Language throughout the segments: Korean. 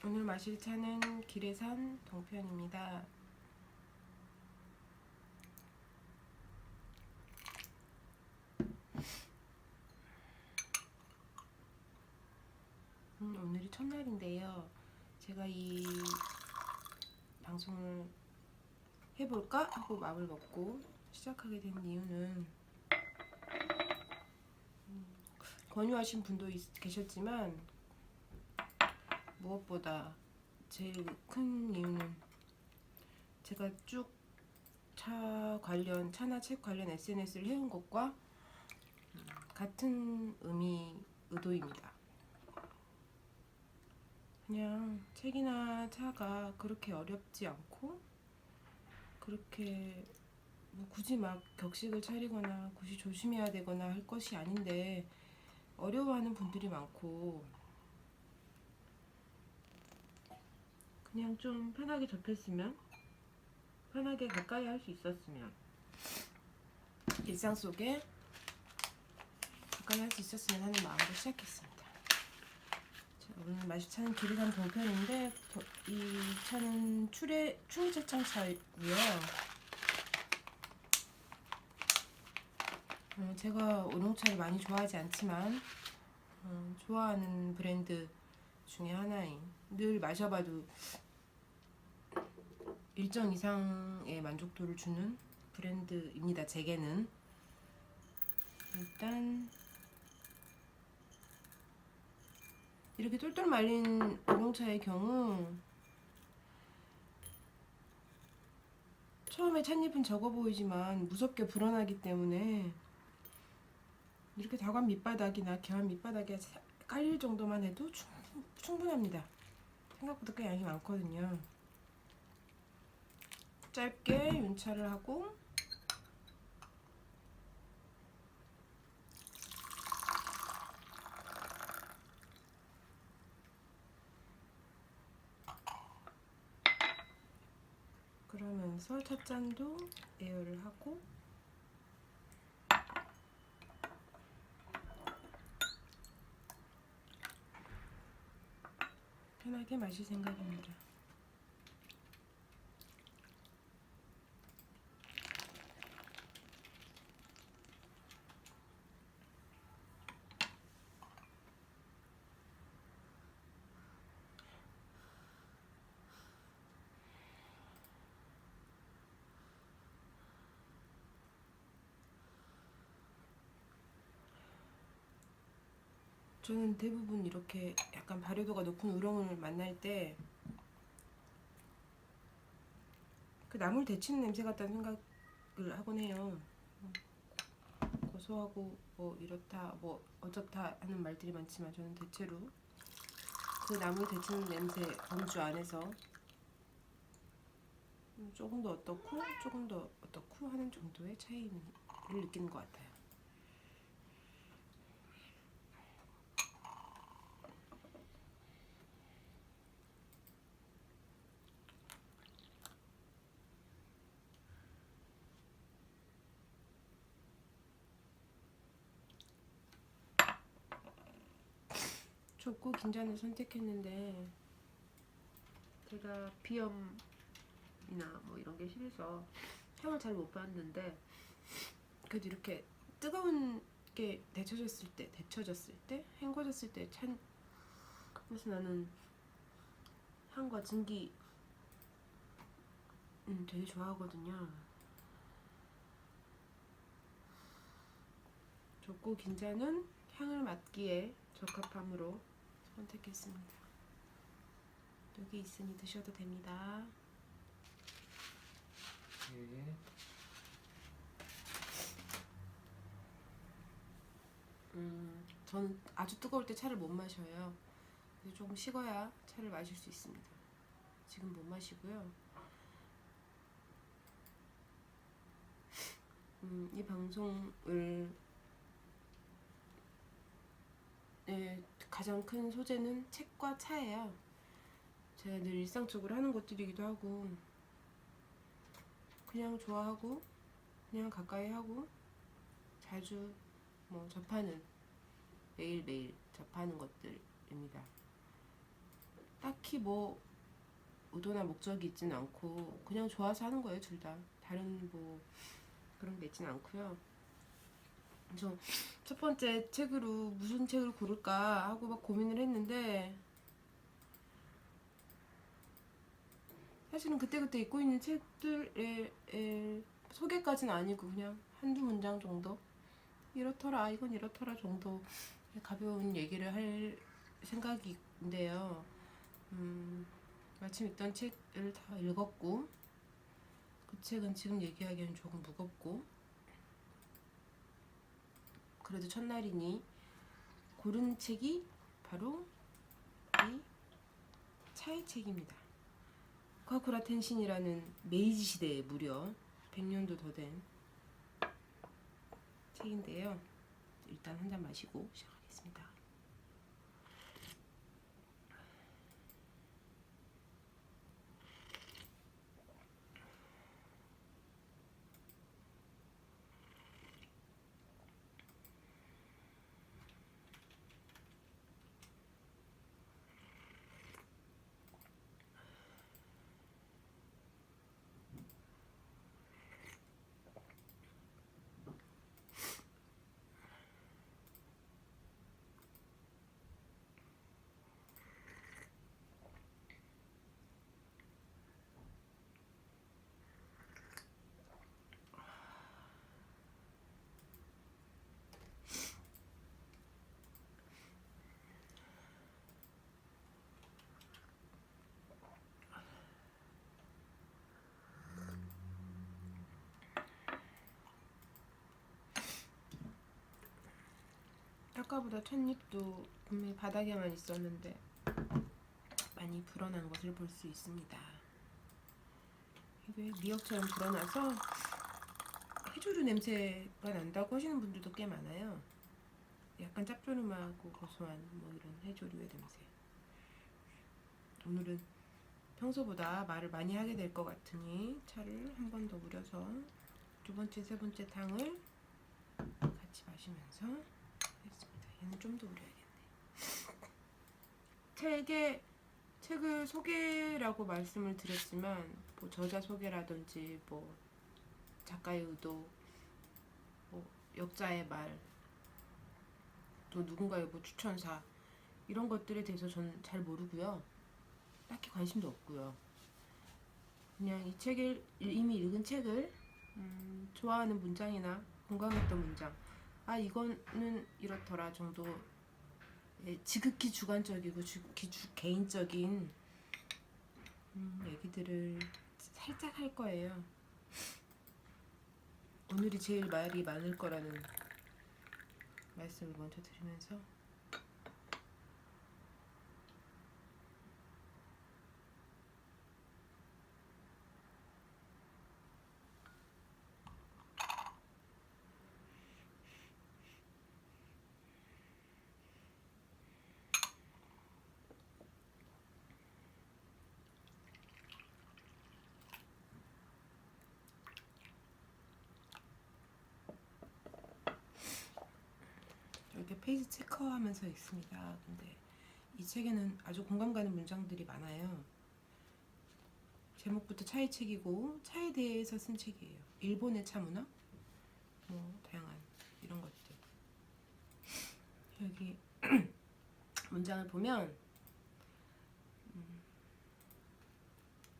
오늘 마실 차는 기레산 동편입니다. 오늘이 첫날인데요. 제가 이 방송을 해볼까 하고 마음을 먹고 시작하게 된 이유는 권유하신 분도 계셨지만 무엇보다 제일 큰 이유는 제가 쭉 차나 책 관련 SNS를 해온 것과 같은 의도입니다. 그냥 책이나 차가 그렇게 어렵지 않고 그렇게 굳이 막 격식을 차리거나 굳이 조심해야 되거나 할 것이 아닌데 어려워하는 분들이 많고 그냥 좀 편하게 접했으면, 편하게 가까이 할 수 있었으면, 일상 속에 가까이 할 수 있었으면 하는 마음으로 시작했습니다. 자, 오늘 마실 차는 기리산 동편인데 이 차는 충리철장 차이고요. 제가 우롱차를 많이 좋아하지 않지만 좋아하는 브랜드 중에 하나인, 늘 마셔봐도 일정 이상의 만족도를 주는 브랜드입니다. 제게는 일단 이렇게 똘똘 말린 우롱차의 경우 처음에 찻잎은 적어 보이지만 무섭게 불어나기 때문에 이렇게 다관 밑바닥이나 개환 밑바닥에 깔릴 정도만 해도 충분합니다. 생각보다 꽤 양이 많거든요. 짧게 윤차를 하고 그러면서 첫 잔도 에어를 하고 편하게 마실 생각입니다. 저는 대부분 이렇게 약간 발효도가 높은 우롱을 만날 때 그 나물 데치는 냄새 같다는 생각을 하곤 해요. 고소하고 뭐 이렇다 뭐 어쩌다 하는 말들이 많지만 저는 대체로 그 나물 데치는 냄새 범주 안에서 조금 더 어떻고 조금 더 어떻고 하는 정도의 차이를 느끼는 것 같아요. 좁고 긴 잔을 선택했는데 제가 비염이나 뭐 이런 게 심해서 향을 잘 못 봤는데 그래도 이렇게 뜨거운 게 데쳐졌을 때 헹궈졌을 때 그래서 나는 향과 증기 되게 좋아하거든요. 좁고 긴 잔은 향을 맡기에 적합함으로 선택했습니다. 여기 있으니 드셔도 됩니다. 네. 저는 아주 뜨거울 때 차를 못 마셔요. 그래서 조금 식어야 차를 마실 수 있습니다. 지금 못 마시고요. 이 방송을 가장 큰 소재는 책과 차예요. 제가 늘 일상적으로 하는 것들이기도 하고, 그냥 좋아하고 그냥 가까이 하고 자주 접하는, 매일매일 접하는 것들입니다. 딱히 의도나 목적이 있진 않고 그냥 좋아서 하는 거예요. 둘 다 다른 그런 게 있진 않고요. 그래서 첫 번째 책으로 무슨 책을 고를까 하고 막 고민을 했는데, 사실은 그때그때 읽고 있는 책들의 소개까지는 아니고 그냥 한두 문장 정도, 이렇더라 이건 이렇더라 정도 가벼운 얘기를 할 생각인데요. 마침 있던 책을 다 읽었고, 그 책은 지금 얘기하기엔 조금 무겁고, 그래도 첫날이니 고른 책이 바로 이 차의 책입니다. 카쿠라 텐신이라는 메이지 시대에 무려 100년도 더 된 책인데요. 일단 한 잔 마시고 시작하겠습니다. 아까보다 찻잎도 분명히 바닥에만 있었는데 많이 불어난 것을 볼 수 있습니다. 이게 미역처럼 불어나서 해조류 냄새가 난다고 하시는 분들도 꽤 많아요. 약간 짭조름하고 고소한 이런 해조류의 냄새. 오늘은 평소보다 말을 많이 하게 될 것 같으니 차를 한 번 더 우려서 두 번째, 세 번째 탕을 같이 마시면서 하겠습니다. 얘는 좀 더 우려야겠네. 책을 소개라고 말씀을 드렸지만 저자 소개라든지 작가의 의도, 역자의 말, 또 누군가의 추천사, 이런 것들에 대해서 저는 잘 모르고요. 딱히 관심도 없고요. 그냥 이 책을 이미 읽은 책을 좋아하는 문장이나 공감했던 문장, 이거는 이렇더라 정도, 지극히 주관적이고 개인적인 얘기들을 살짝 할 거예요. 오늘이 제일 말이 많을 거라는 말씀을 먼저 드리면서, 이렇게 페이지 체크하면서 읽습니다. 근데 이 책에는 아주 공감 가는 문장들이 많아요. 제목부터 차의 책이고 차에 대해서 쓴 책이에요. 일본의 차 문화, 다양한 이런 것들. 여기 문장을 보면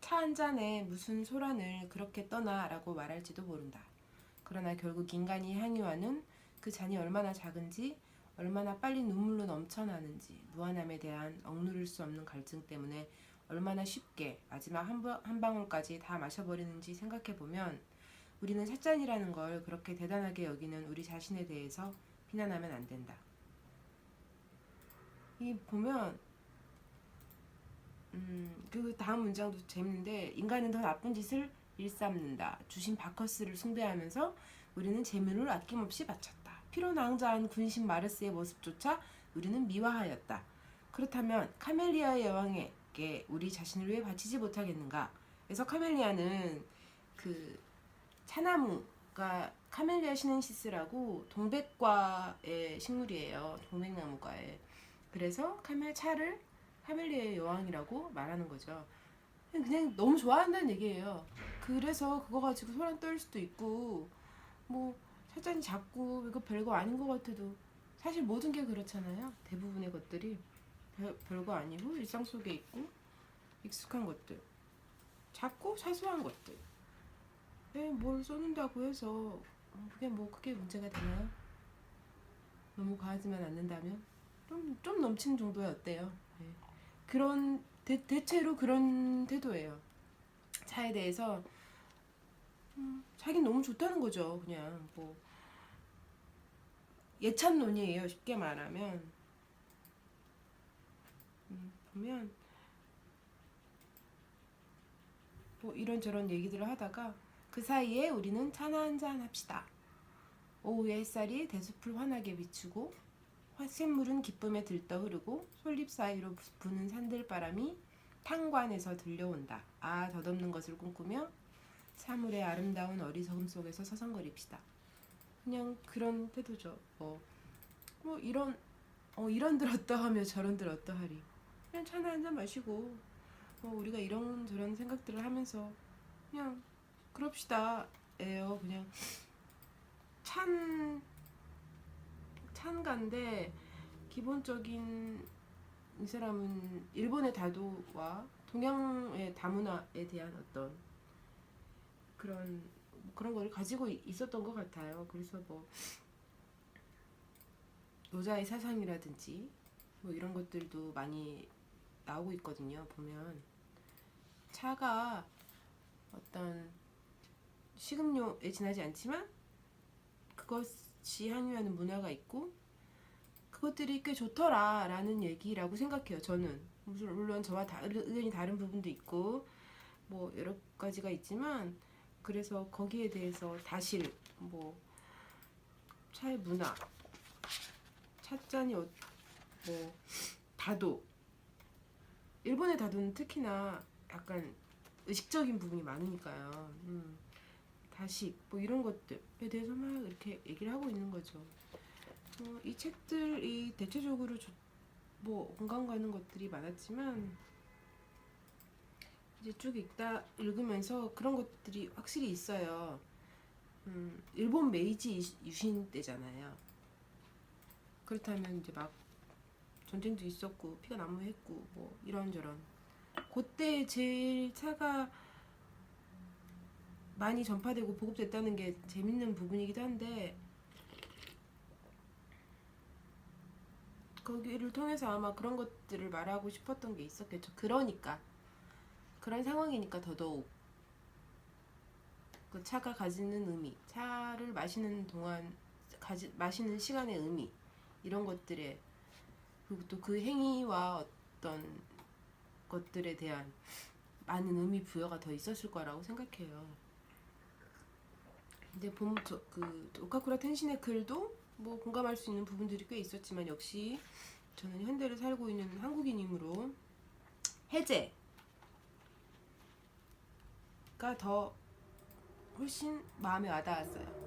차 한 잔에 무슨 소란을 그렇게 떠나 라고 말할지도 모른다. 그러나 결국 인간이 향유하는 그 잔이 얼마나 작은지, 얼마나 빨리 눈물로 넘쳐나는지, 무한함에 대한 억누를 수 없는 갈증 때문에 얼마나 쉽게 마지막 한 방울까지 다 마셔버리는지 생각해보면 우리는 찻잔이라는 걸 그렇게 대단하게 여기는 우리 자신에 대해서 비난하면 안 된다. 이 보면 그 다음 문장도 재밌는데, 인간은 더 나쁜 짓을 일삼는다. 주신 바커스를 숭배하면서 우리는 재물을 아낌없이 바쳤다. 피로 낭자한 군신 마르스의 모습조차 우리는 미화하였다. 그렇다면 카멜리아의 여왕의 하나님께 우리 자신을 왜 바치지 못하겠는가? 그래서 카멜리아는 그 차나무가 카멜리아 시넨시스라고 동백과의 식물이에요. 동백나무과의. 그래서 차를 카멜리아의 여왕이라고 말하는 거죠. 그냥 너무 좋아한다는 얘기예요. 그래서 그거 가지고 소란 떨 수도 있고 뭐 찻잔이 작고 이거 별거 아닌 것 같아도 사실 모든 게 그렇잖아요. 대부분의 것들이 별거 아니고 일상 속에 있고 익숙한 것들, 작고 사소한 것들. 뭘 쏘는다고 해서 그게 뭐 크게 문제가 되나요? 너무 과하지만 않는다면 좀 넘치는 정도에 어때요? 네. 그런 대체로 그런 태도예요. 차에 대해서 자긴 너무 좋다는 거죠. 그냥 뭐 예찬론이에요. 쉽게 말하면 보면 뭐 이런저런 얘기들을 하다가 그 사이에 우리는 차나 한잔 합시다. 오후의 햇살이 대숲을 환하게 비추고 샘물은 기쁨에 들떠 흐르고 솔잎 사이로 부는 산들바람이 탕관에서 들려온다. 아, 덧없는 것을 꿈꾸며 사물의 아름다운 어리석음 속에서 서성거립시다. 그냥 그런 태도죠. 뭐 이런들 어떠하며 저런들 어떠하리. 그냥 차나 한잔 마시고 우리가 이런저런 생각들을 하면서 그냥 그럽시다 예요. 그냥 찬가인데 기본적인 이 사람은 일본의 다도와 동양의 다문화에 대한 어떤 그런 거를 가지고 있었던 것 같아요. 그래서 뭐 노자의 사상이라든지 뭐 이런 것들도 많이 나오고 있거든요. 보면 차가 어떤 식음료에 지나지 않지만 그것이 항유하는 문화가 있고 그것들이 꽤 좋더라라는 얘기라고 생각해요. 저는 물론 저와 의견이 다른 부분도 있고 뭐 여러 가지가 있지만 그래서 거기에 대해서 다실 뭐 차의 문화, 찻잔이 뭐 다도 일본의 다도는 특히나 약간 의식적인 부분이 많으니까요. 다식 뭐 이런 것들에 대해서 막 이렇게 얘기를 하고 있는 거죠. 이 책들이 대체적으로 뭐 공감 가는 것들이 많았지만 이제 쭉 읽으면서 그런 것들이 확실히 있어요. 일본 메이지 유신 때잖아요. 그렇다면 이제 막 전쟁도 있었고 피가 난무했고 뭐 이런저런 그때 제일 차가 많이 전파되고 보급됐다는 게 재밌는 부분이기도 한데 거기를 통해서 아마 그런 것들을 말하고 싶었던 게 있었겠죠. 그러니까 그런 상황이니까 더더욱 그 차가 가지는 의미, 차를 마시는 동안 마시는 시간의 의미 이런 것들에 그리고 또 그 행위와 어떤 것들에 대한 많은 의미 부여가 더 있었을 거라고 생각해요. 근데 그 오카쿠라 텐신의 글도 뭐 공감할 수 있는 부분들이 꽤 있었지만 역시 저는 현대를 살고 있는 한국인이므로 해제가 더 훨씬 마음에 와닿았어요.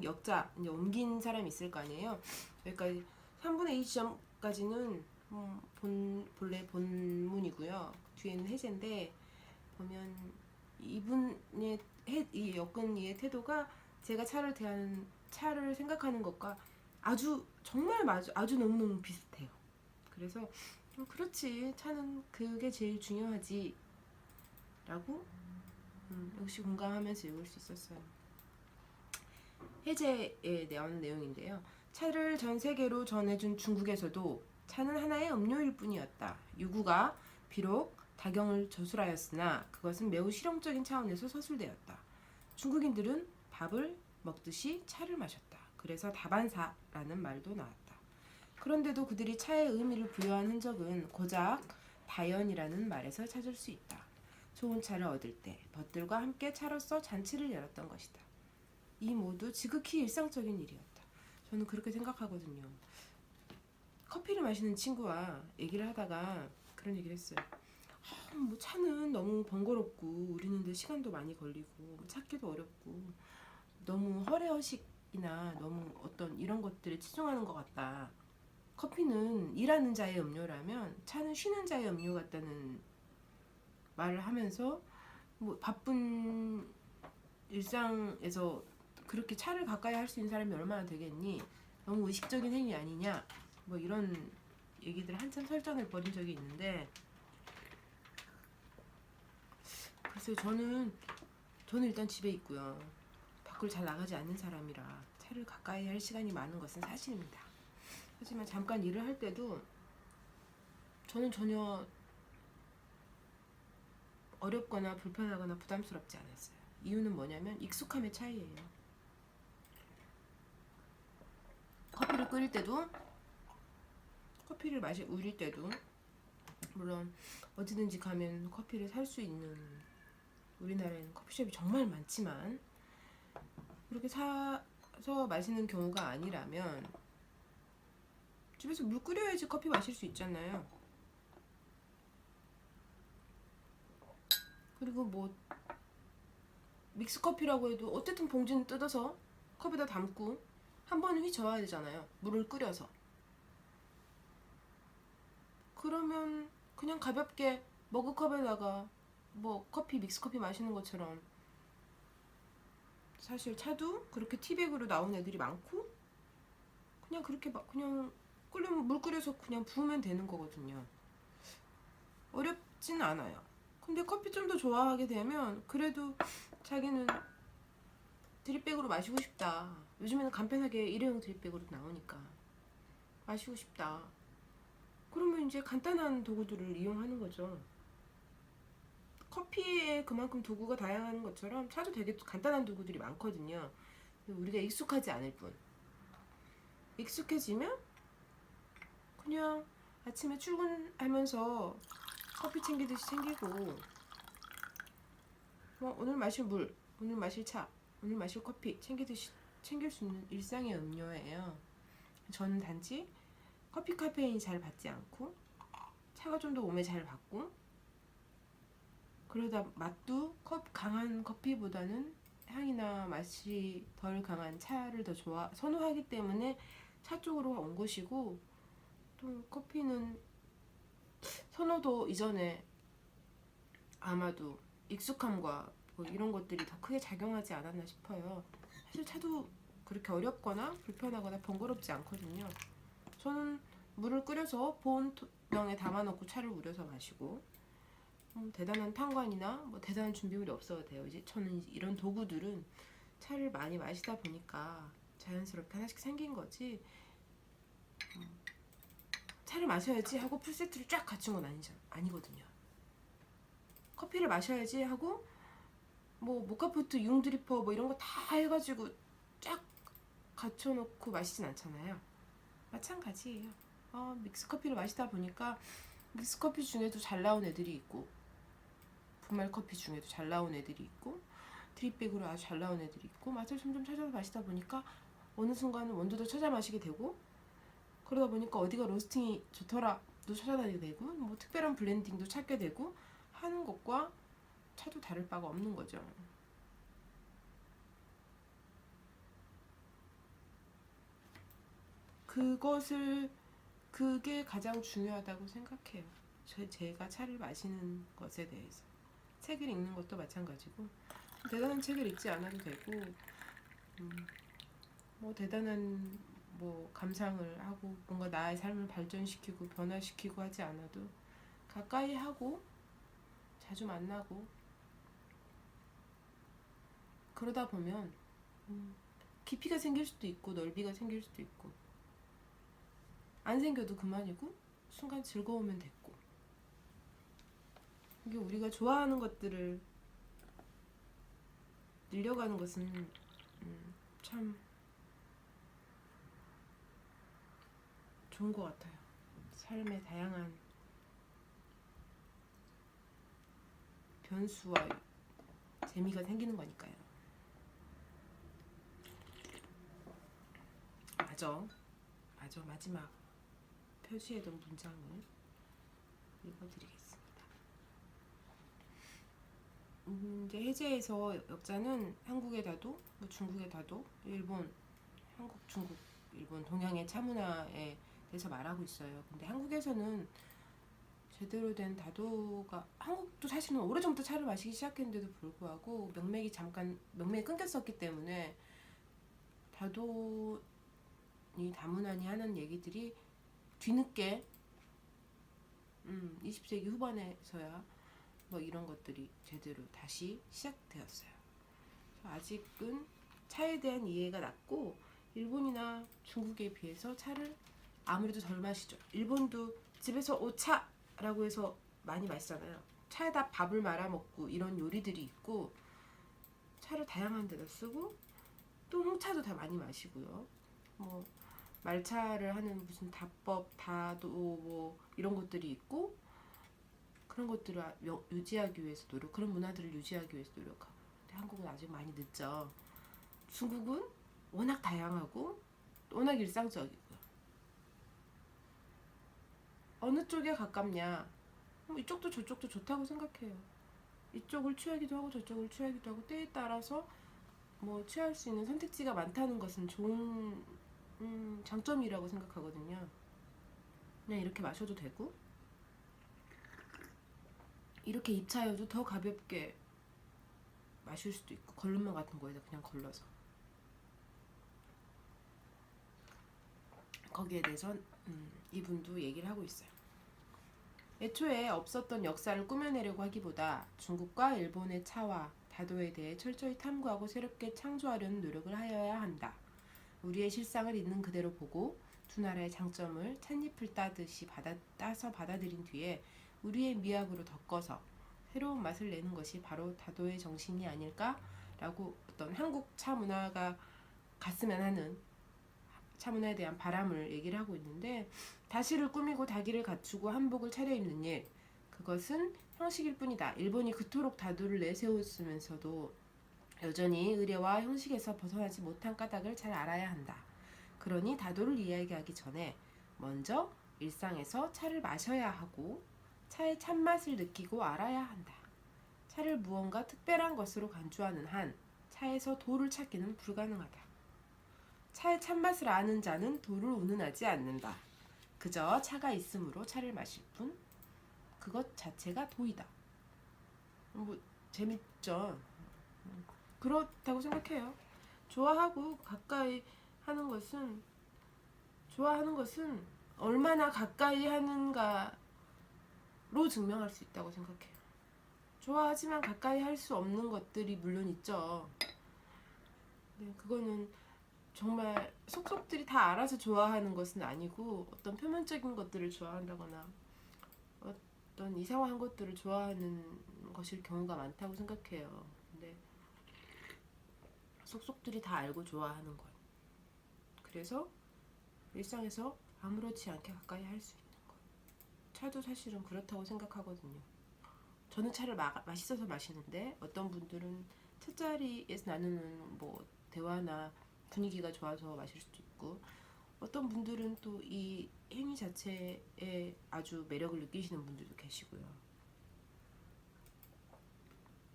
역자 이제 옮긴 사람이 있을 거 아니에요. 여기까지 3분의 2 지점까지는 본래 본문이고요. 뒤에는 해제인데 보면 이분의 이 역근이의 태도가 제가 차를 생각하는 것과 아주 정말 아주 너무너무 비슷해요. 그래서 그렇지 차는 그게 제일 중요하지 라고 역시 공감하면서 읽을 수 있었어요. 해제에 나오는 내용인데요. 차를 전 세계로 전해준 중국에서도 차는 하나의 음료일 뿐이었다. 유구가 비록 다경을 저술하였으나 그것은 매우 실용적인 차원에서 서술되었다. 중국인들은 밥을 먹듯이 차를 마셨다. 그래서 다반사라는 말도 나왔다. 그런데도 그들이 차의 의미를 부여한 흔적은 고작 다연이라는 말에서 찾을 수 있다. 좋은 차를 얻을 때 벗들과 함께 차로서 잔치를 열었던 것이다. 이 모두 지극히 일상적인 일이었다. 저는 그렇게 생각하거든요. 커피를 마시는 친구와 얘기를 하다가 그런 얘기를 했어요. 뭐 차는 너무 번거롭고 우리는데 시간도 많이 걸리고 뭐 찾기도 어렵고 너무 허례허식이나 너무 어떤 이런 것들에 치중하는 것 같다. 커피는 일하는 자의 음료라면 차는 쉬는 자의 음료 같다는 말을 하면서 뭐 바쁜 일상에서 그렇게 차를 가까이 할 수 있는 사람이 얼마나 되겠니? 너무 의식적인 행위 아니냐? 뭐 이런 얘기들 한참 설전을 벌인 적이 있는데 글쎄요 저는 일단 집에 있고요. 밖을 잘 나가지 않는 사람이라 차를 가까이 할 시간이 많은 것은 사실입니다. 하지만 잠깐 일을 할 때도 저는 전혀 어렵거나 불편하거나 부담스럽지 않았어요. 이유는 뭐냐면 익숙함의 차이예요. 커피를 끓일 때도 커피를 우릴 때도 물론 어디든지 가면 커피를 살 수 있는 우리나라에는 커피숍이 정말 많지만 그렇게 사서 마시는 경우가 아니라면 집에서 물 끓여야지 커피 마실 수 있잖아요. 그리고 뭐 믹스커피라고 해도 어쨌든 봉지는 뜯어서 컵에다 담고 한 번은 휘저어야 되잖아요. 물을 끓여서. 그러면 그냥 가볍게 머그컵에다가 뭐 커피 믹스커피 마시는 것처럼 사실 차도 그렇게 티백으로 나온 애들이 많고 그냥 그렇게 그냥 끓이면 물 끓여서 그냥 부으면 되는 거거든요. 어렵진 않아요. 근데 커피 좀 더 좋아하게 되면 그래도 자기는 드립백으로 마시고 싶다. 요즘에는 간편하게 일회용 드립백으로 나오니까 마시고 싶다. 그러면 이제 간단한 도구들을 이용하는 거죠. 커피에 그만큼 도구가 다양한 것처럼 차도 되게 간단한 도구들이 많거든요. 우리가 익숙하지 않을 뿐. 익숙해지면 그냥 아침에 출근하면서 커피 챙기듯이 챙기고 뭐 오늘 마실 물, 오늘 마실 차, 오늘 마실 커피 챙기듯이 챙길 수 있는 일상의 음료예요. 저는 단지 커피 카페인이 잘 받지 않고 차가 좀 더 몸에 잘 받고 그러다 맛도 강한 커피보다는 향이나 맛이 덜 강한 차를 더 선호하기 때문에 차 쪽으로 온 것이고 또 커피는 선호도 이전에 아마도 익숙함과 뭐 이런 것들이 더 크게 작용하지 않았나 싶어요. 사실 차도 그렇게 어렵거나 불편하거나 번거롭지 않거든요. 저는 물을 끓여서 보온병에 담아놓고 차를 우려서 마시고 대단한 탄관이나 뭐 대단한 준비물이 없어도 돼요. 이제 저는 이런 도구들은 차를 많이 마시다 보니까 자연스럽게 하나씩 생긴 거지. 차를 마셔야지 하고 풀세트를 쫙 갖춘 건 아니거든요. 커피를 마셔야지 하고 뭐 모카포트, 융드리퍼 뭐 이런 거 다 해가지고 쫙 갖춰놓고 마시진 않잖아요. 마찬가지예요. 믹스커피를 마시다 보니까 믹스커피 중에도 잘 나온 애들이 있고 분말 커피 중에도 잘 나온 애들이 있고 드립백으로 아주 잘 나온 애들이 있고 맛을 점점 찾아서 마시다 보니까 어느 순간은 원두도 찾아 마시게 되고 그러다 보니까 어디가 로스팅이 좋더라도 찾아다니게 되고 뭐 특별한 블렌딩도 찾게 되고 하는 것과 차도 다를 바가 없는 거죠. 그게 가장 중요하다고 생각해요. 제가 차를 마시는 것에 대해서 책을 읽는 것도 마찬가지고 대단한 책을 읽지 않아도 되고 뭐 대단한 뭐 감상을 하고 뭔가 나의 삶을 발전시키고 변화시키고 하지 않아도 가까이 하고 자주 만나고 그러다 보면 깊이가 생길 수도 있고 넓이가 생길 수도 있고 안 생겨도 그만이고 순간 즐거우면 됐고 이게 우리가 좋아하는 것들을 늘려가는 것은 참 좋은 것 같아요. 삶의 다양한 변수와 재미가 생기는 거니까요. 맞아 마지막 표시해둔 문장을 읽어드리겠습니다. 이제 해제에서 역자는 한국의 다도, 뭐 중국의 다도, 일본, 한국, 중국, 일본, 동양의 차문화에 대해서 말하고 있어요. 근데 한국에서는 제대로 된 다도가, 한국도 사실은 오래전부터 차를 마시기 시작했는데도 불구하고 명맥이 끊겼었기 때문에 다도니 다문화니 하는 얘기들이 뒤늦게 20세기 후반에서야 뭐 이런 것들이 제대로 다시 시작되었어요. 아직은 차에 대한 이해가 낮고 일본이나 중국에 비해서 차를 아무래도 덜 마시죠. 일본도 집에서 오차라고 해서 많이 마시잖아요. 차에다 밥을 말아 먹고 이런 요리들이 있고 차를 다양한 데다 쓰고 또 홍차도 다 많이 마시고요. 뭐 말차를 하는 무슨 다법, 다도 뭐 이런 것들이 있고 그런 것들을 유지하기 위해서 그런 문화들을 유지하기 위해서 노력하고. 근데 한국은 아직 많이 늦죠. 중국은 워낙 다양하고 워낙 일상적이고요. 어느 쪽에 가깝냐? 이쪽도 저쪽도 좋다고 생각해요. 이쪽을 취하기도 하고 저쪽을 취하기도 하고 때에 따라서 뭐 취할 수 있는 선택지가 많다는 것은 좋은 장점이라고 생각하거든요. 그냥 이렇게 마셔도 되고 이렇게 입차여도 더 가볍게 마실 수도 있고 걸름만 같은 거에다 그냥 걸러서 거기에 대해서 이분도 얘기를 하고 있어요. 애초에 없었던 역사를 꾸며내려고 하기보다 중국과 일본의 차와 다도에 대해 철저히 탐구하고 새롭게 창조하려는 노력을 하여야 한다. 우리의 실상을 있는 그대로 보고 두 나라의 장점을 찻잎을 따듯이 따서 받아들인 뒤에 우리의 미학으로 덮어서 새로운 맛을 내는 것이 바로 다도의 정신이 아닐까라고 어떤 한국 차 문화가 갔으면 하는 차 문화에 대한 바람을 얘기를 하고 있는데, 다시를 꾸미고 다기를 갖추고 한복을 차려입는 일, 그것은 형식일 뿐이다. 일본이 그토록 다도를 내세웠으면서도 여전히 의례와 형식에서 벗어나지 못한 까닭을 잘 알아야 한다. 그러니 다도를 이야기하기 전에 먼저 일상에서 차를 마셔야 하고 차의 참맛을 느끼고 알아야 한다. 차를 무언가 특별한 것으로 간주하는 한 차에서 도를 찾기는 불가능하다. 차의 참맛을 아는 자는 도를 운운하지 않는다. 그저 차가 있으므로 차를 마실 뿐 그것 자체가 도이다. 뭐 재밌죠. 그렇다고 생각해요. 좋아하고 가까이 하는 것은, 좋아하는 것은 얼마나 가까이 하는가로 증명할 수 있다고 생각해요. 좋아하지만 가까이 할 수 없는 것들이 물론 있죠. 네, 그거는 정말 속속들이 다 알아서 좋아하는 것은 아니고 어떤 표면적인 것들을 좋아한다거나 어떤 이상한 것들을 좋아하는 것일 경우가 많다고 생각해요. 근데 속속들이 다 알고 좋아하는 것. 그래서 일상에서 아무렇지 않게 가까이 할 수 있는 것. 차도 사실은 그렇다고 생각하거든요. 저는 차를 맛있어서 마시는데 어떤 분들은 차자리에서 나누는 뭐 대화나 분위기가 좋아서 마실 수도 있고, 어떤 분들은 또 이 행위 자체에 아주 매력을 느끼시는 분들도 계시고요.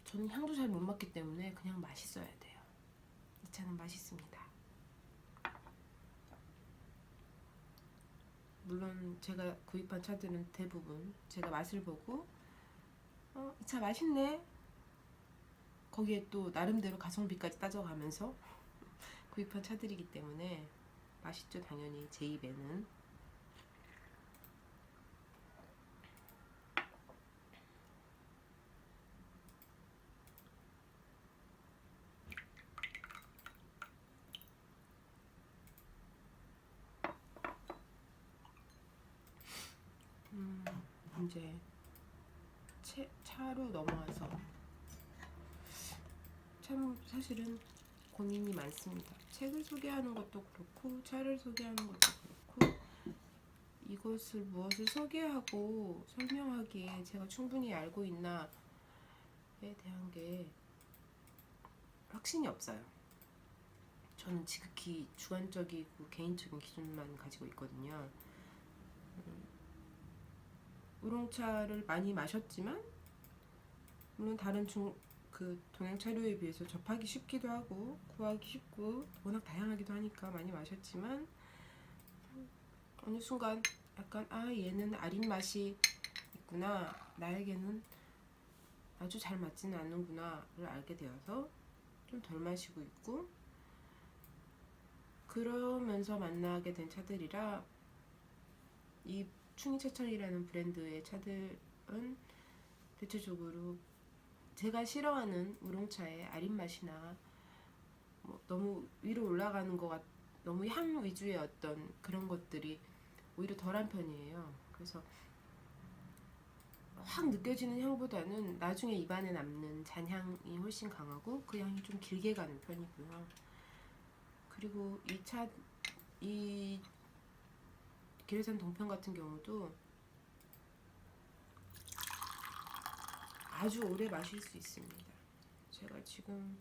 저는 향도 잘 못 맡기 때문에 그냥 맛있어야 돼요. 이 차는 맛있습니다. 물론 제가 구입한 차들은 대부분 제가 맛을 보고 이 차 맛있네, 거기에 또 나름대로 가성비까지 따져가면서 구입한 차들이기 때문에 맛있죠, 당연히 제 입에는. 이제 차로 넘어와서 참 사실은 고민이 많습니다. 책을 소개하는 것도 그렇고 차를 소개하는 것도 그렇고, 이것을 무엇을 소개하고 설명하기에 제가 충분히 알고 있나에 대한 게 확신이 없어요. 저는 지극히 주관적이고 개인적인 기준만 가지고 있거든요. 우롱차를 많이 마셨지만 물론 다른 그 동양차류에 비해서 접하기 쉽기도 하고 구하기 쉽고 워낙 다양하기도 하니까 많이 마셨지만 어느 순간 약간 얘는 아린 맛이 있구나, 나에게는 아주 잘 맞지는 않는구나를 알게 되어서 좀 덜 마시고 있고, 그러면서 만나게 된 차들이라 이 충이차천이라는 브랜드의 차들은 대체적으로 제가 싫어하는 우롱차의 아린 맛이나 뭐 너무 위로 올라가는 것 같, 너무 향 위주의 어떤 그런 것들이 오히려 덜한 편이에요. 그래서 확 느껴지는 향보다는 나중에 입안에 남는 잔향이 훨씬 강하고 그 향이 좀 길게 가는 편이고요. 그리고 이 기르산 동편 같은 경우도 아주 오래 마실 수 있습니다. 제가 지금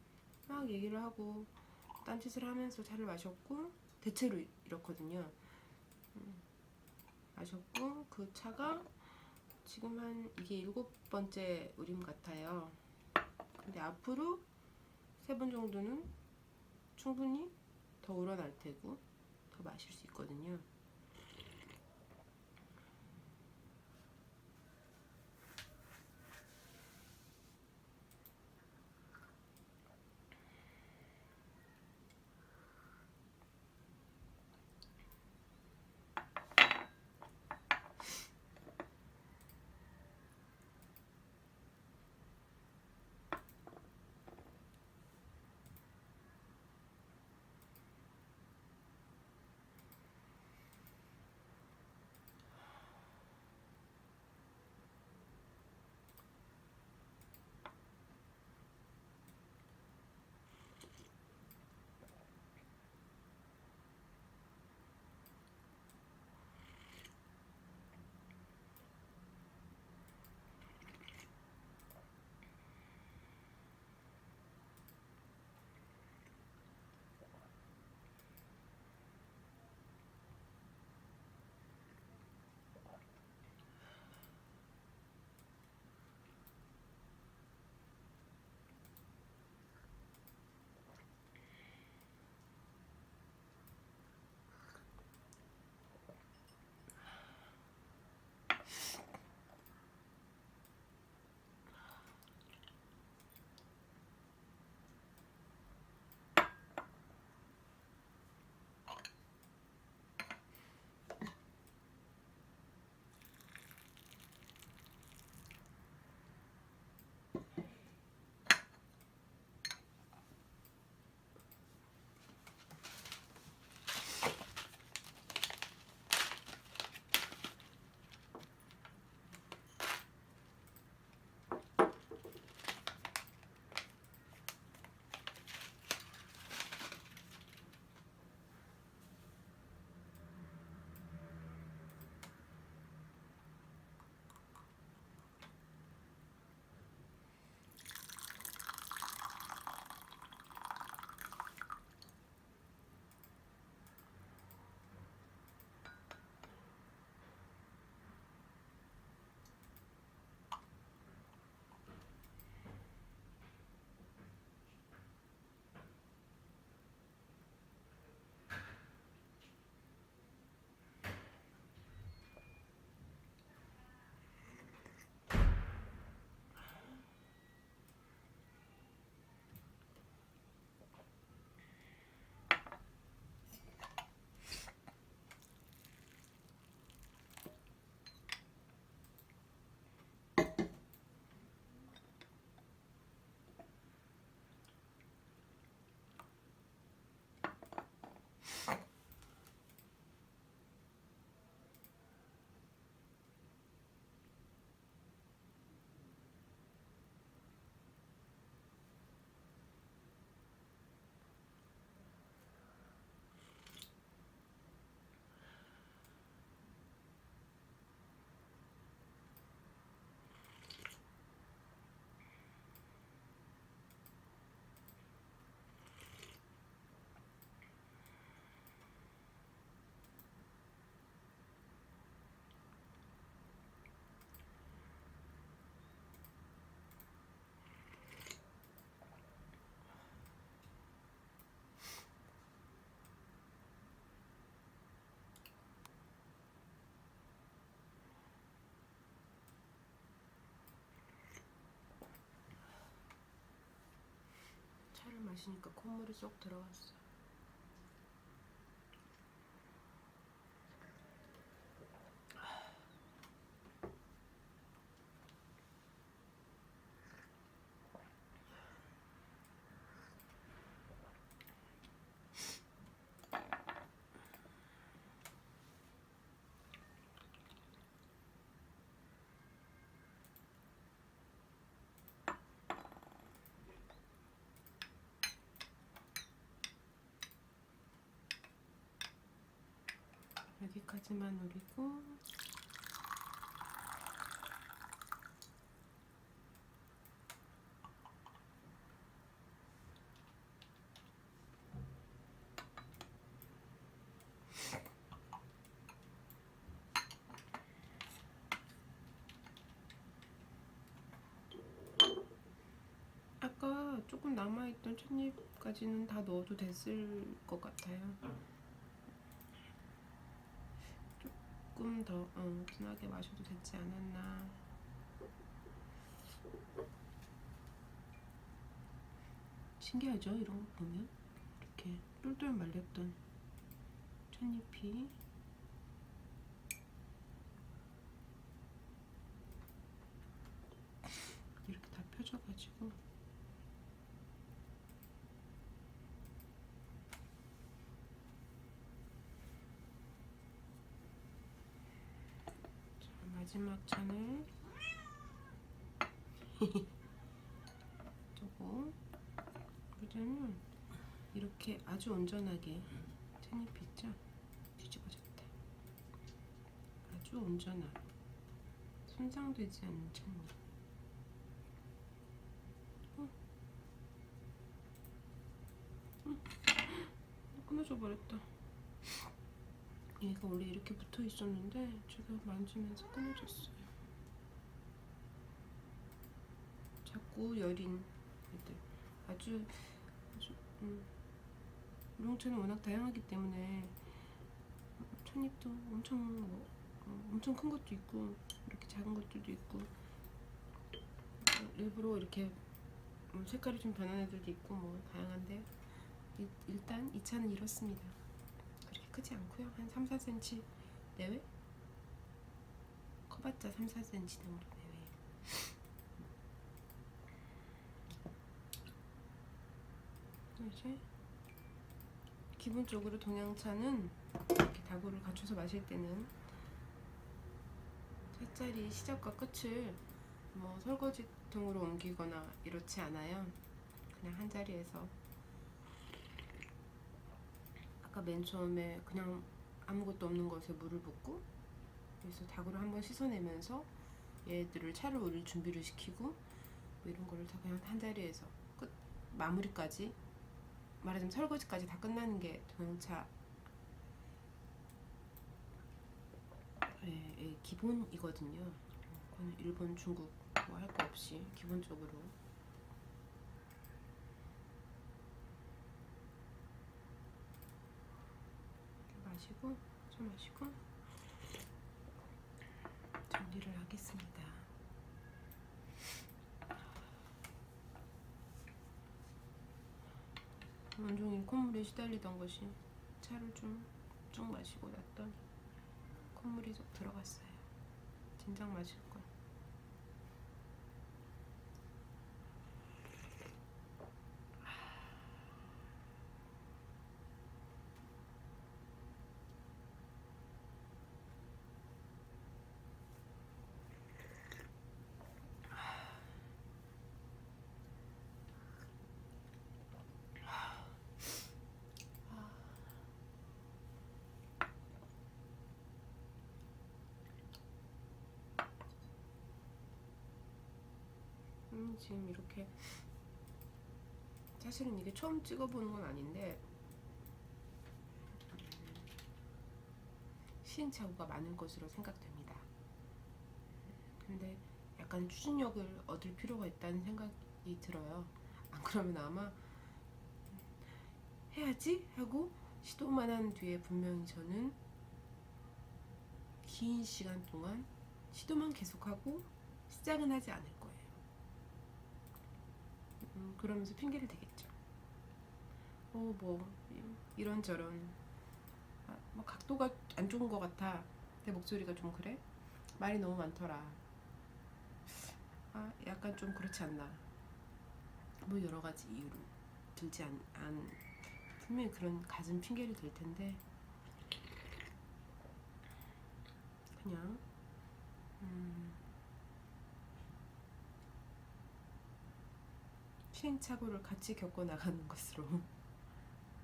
막 얘기를 하고 딴짓을 하면서 차를 마셨고, 대체로 이렇거든요. 마셨고 그 차가 지금 한 이게 7번째 우림 같아요. 근데 앞으로 3번 정도는 충분히 더 우러날 테고 더 마실 수 있거든요. 마시니까 콧물이 쏙 들어갔어. 여기까지만 우리고 아까 조금 남아있던 찻잎까지는 다 넣어도 됐을 것 같아요. 조금 더 진하게 마셔도 되지 않았나. 신기하죠? 이런 거 보면 이렇게 똘똘 말렸던 찻잎이 이렇게 다 펴져가지고 자, 마지막 잔을 저거 그러면 이렇게 아주 온전하게 찻잎 있죠? 뒤집어졌다. 아주 온전한 손상되지 않는 찻잎. 끊어져 버렸다. 얘가 원래 이렇게 붙어 있었는데 제가 만지면서 끊어졌어요. 자꾸 여린 애들. 아주 우롱차는 워낙 다양하기 때문에 찻잎도 엄청 큰 것도 있고 이렇게 작은 것들도 있고 일부러 이렇게 색깔이 좀 변한 애들도 있고 뭐 다양한데 일단 이 차는 이렇습니다. 그렇게 크지 않고요. 한 3, 4cm 내외? 커봤자 3, 4cm 정도 내외. 이제 기본적으로 동양차는 이렇게 다구를 갖춰서 마실 때는 찻자리 시작과 끝을 뭐 설거지통으로 옮기거나 이렇지 않아요. 그냥 한 자리에서 아까 맨 처음에 그냥 아무것도 없는 것에 물을 붓고 그래서 다구를 한번 씻어내면서 얘들을 차를 우릴 준비를 시키고 뭐 이런 거를 다 그냥 한 자리에서 끝 마무리까지 말하자면 설거지까지 다 끝나는 게 동양차 기본이거든요. 그건 일본, 중국 뭐 할 거 없이 기본적으로 마시고 좀 마시고 정리를 하겠습니다. 온종일 콧물에 시달리던 것이 차를 좀 쭉 마시고 났더니 콧물이 쏙 들어갔어요. 진작 마실 걸. 지금 이렇게 사실은 이게 처음 찍어보는 건 아닌데 시행착오가 많은 것으로 생각됩니다. 근데 약간 추진력을 얻을 필요가 있다는 생각이 들어요. 안 그러면 아마 해야지 하고 시도만 한 뒤에 분명히 저는 긴 시간 동안 시도만 계속하고 시작은 하지 않을 거예요. 그러면서 핑계를 대겠죠. 뭐 이런저런 뭐 각도가 안 좋은 것 같아. 내 목소리가 좀 그래? 말이 너무 많더라. 약간 좀 그렇지 않나. 뭐 여러 가지 이유로 들지 안 분명히 그런 가진 핑계를 댈 텐데 그냥 시행착오를 같이 겪어 나가는 것으로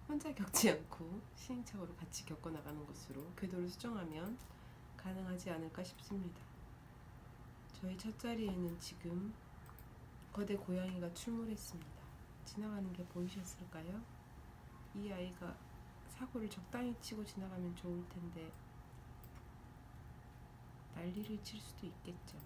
혼자 겪지 않고 시행착오를 같이 겪어 나가는 것으로 궤도를 수정하면 가능하지 않을까 싶습니다. 저희 첫자리에는 지금 거대 고양이가 출몰했습니다. 지나가는 게 보이셨을까요? 이 아이가 사고를 적당히 치고 지나가면 좋을 텐데 난리를 칠 수도 있겠죠.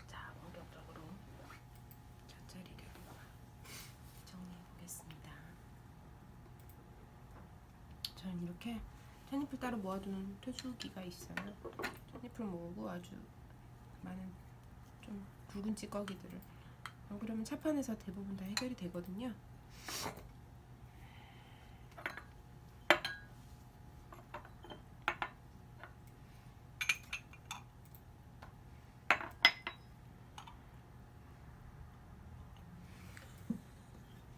자, 본격적으로 곁자리를 정리해 보겠습니다. 저는 이렇게 찻잎을 따로 모아두는 퇴수기가 있어요. 찻잎을 모으고 아주 많은 좀 굵은 찌꺼기들을 그러면 차판에서 대부분 다 해결이 되거든요.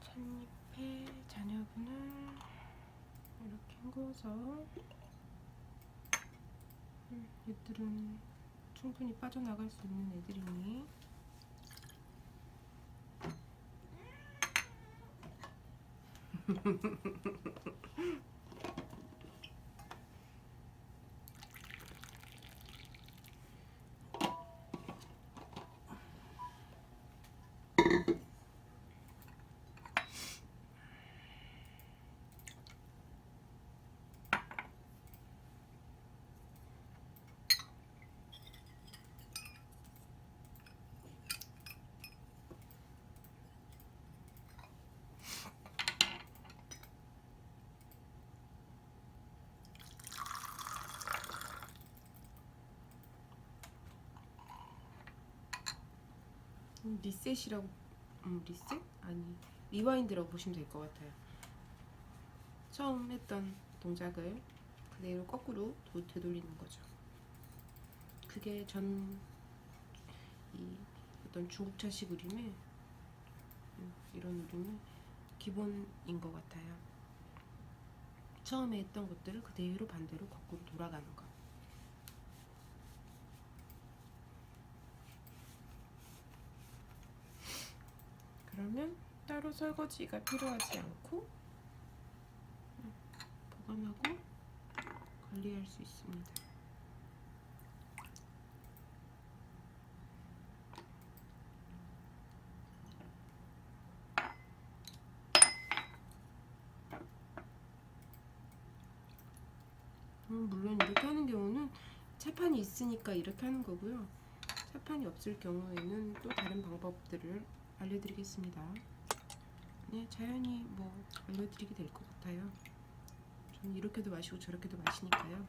찻잎의 잔여분을 이렇게 헹궈서 얘들은 충분히 빠져나갈 수 있는 애들이니 리셋이라고 리셋? 아니 리와인드라고 보시면 될 것 같아요. 처음 했던 동작을 그대로 거꾸로 되돌리는 거죠. 그게 이 어떤 중국차식 그림의 이런 그림의 기본인 것 같아요. 처음에 했던 것들을 그대로 반대로 거꾸로 돌아가는 거. 그러면 따로 설거지가 필요하지 않고 보관하고 관리할 수 있습니다. 물론 이렇게 하는 경우는 차판이 있으니까 이렇게 하는 거고요. 차판이 없을 경우에는 또 다른 방법들을 알려드리겠습니다. 네, 자연히 뭐 알려드리게 될 것 같아요. 저는 이렇게도 마시고 저렇게도 마시니까요.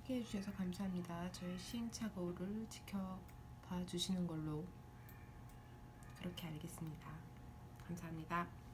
함께 해주셔서 감사합니다. 저의 시행착오를 지켜봐 주시는 걸로 그렇게 알겠습니다. 감사합니다.